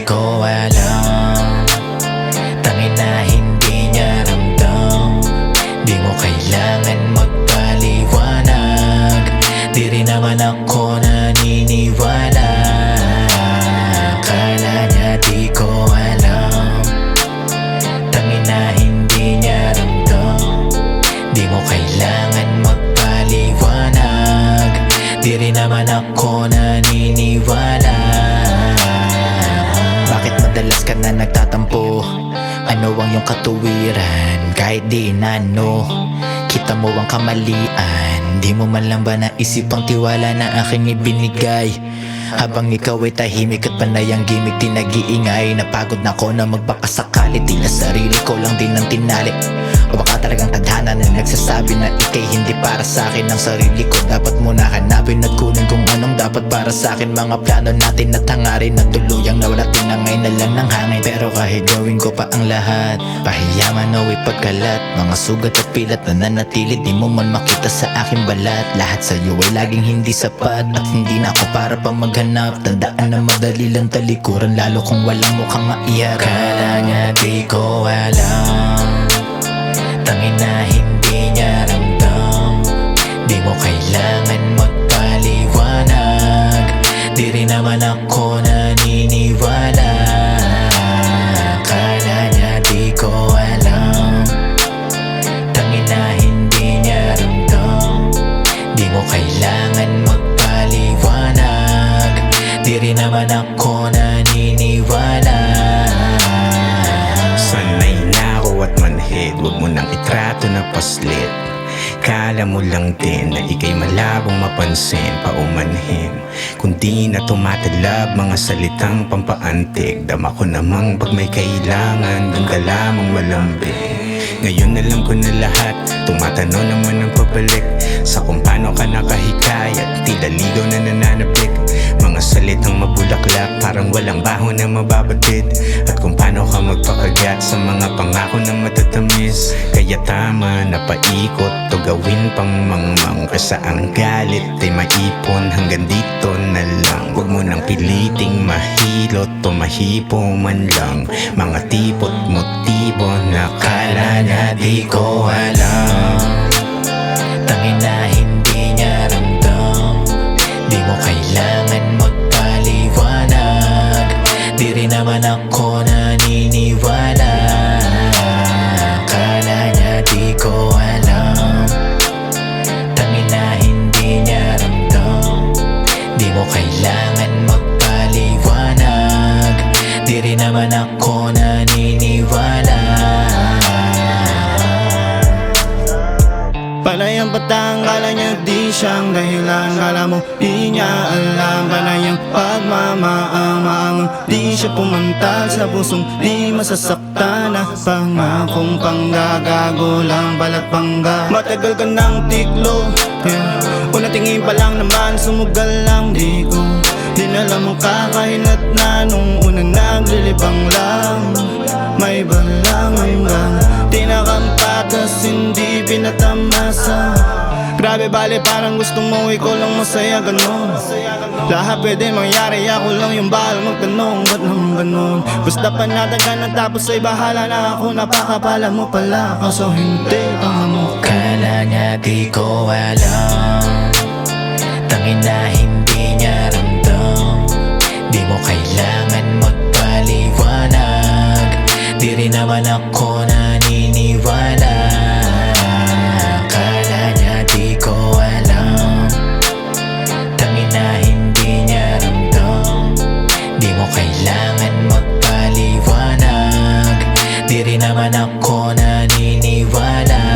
ko alam. Tangin na hindi niya ramdam. Di mo kailangan magpaliwanag. Di rin naman ako naniniwala. Akala niya di ko alam. Tangin na hindi niya ramdam. Di mo kailangan magpaliwanag. Di rin naman ako naniniwala. Bakit madalas ka na nagtatampo? Ano ang iyong katuwiran? Kahit di inano, kita mo ang kamalian. Di mo man lang ba naisip ang tiwala na aking ibinigay? Habang ikaw ay tahimik at panay ang gimmick, di nag-iingay. Napagod na ako na magbakasakali, di na sarili ko lang din ang tinali. O baka talagang tadhana na nagsasabi na ikay hindi para sa akin ang sarili ko. Dapat muna hanapin at kunin kung anong dapat para sa akin. Mga plano natin at hangarin na tuluyang nawala, tinangay na lang ng hangin. Pero kahit gawin ko pa ang lahat, pahiyaman o ipagkalat, mga sugat at pilat na nanatili, di mo man makita sa aking balat. Lahat sa'yo ay laging hindi sapat at hindi na ako para pa maghanap. Tandaan na madali lang talikuran, lalo kung walang mukhang maiharap. Kala niya di ko alam. Tangin na hindi niya ramdam. Di mo kailangan magpaliwanag. Di rin naman ako naniniwala. Akala niya di ko alam. Tangin na hindi niya ramdam. Di mo kailangan magpaliwanag. Di rin naman ako naniniwala. Sanay na ako at manhid, huwag mo nang itrato na paslit. Kala mo lang din na ikay malabong mapansin, paumanhin. Kundi na tumatalab mga salitang pampaantig. Dama ko namang pag may kailangan, doon ka lamang malambing. Ngayon alam ko na lahat, tumatanaw naman ang pabalik sa kung paano ka nakahikayat, tila ligaw na nananapik. Mga salitang mabulaklak, parang walang baho na mababatid. At kung paano ka magpakagat sa mga pangako na matatamis. Kaya tama na paikot to gawin pang mangmang. Kasa ang galit ay maipon, hanggang dito na lang. Huwag mo nang piliting mahilot o mahipo man lang. Mga tipot motibo na kala niya di ko alam. Tangin na hindi niya ramdam. Di mo kailangan magpaliwanag. Di rin naman ako naniniwala. Akala niya di ko alam. Tangin na hindi niya ramdam. Di mo kailangan magpaliwanag. Di rin naman ako naniniwala. Panay ang batang, kala niya di siyang dahilan. Kala mo di niya alam. Panay ang pagmamaang di siya pumantal sa pusong di masasaktan. Na pangakong panggagago lang, balat pangga. Matagal ka ng tiklo, yeah. Una tingin pa lang naman, sumugal lang di ko. Dinala mo kakahinat na nung una naglilibang lang. May balang hanggang tinakampatas, hindi pinatamasa. Grabe bale, parang gusto mo ikaw lang masaya, ganon. Lahat pwede mangyari, ako lang yung bahal magtanong. Ba't naman ganon? Basta panatag ka na tapos ay bahala na ako. Napakapala mo pala, kaso hindi tanga mo. Kala niya di ko alam. Tangin na hindi niya ramdam. Di mo kailangan magpaliwanag. Di rin naman ako naniniwala. Akala niya di ko alam. Tangin na hindi niya ramdam. Di mo kailangan magpaliwanag. Di rin naman ako naniniwala.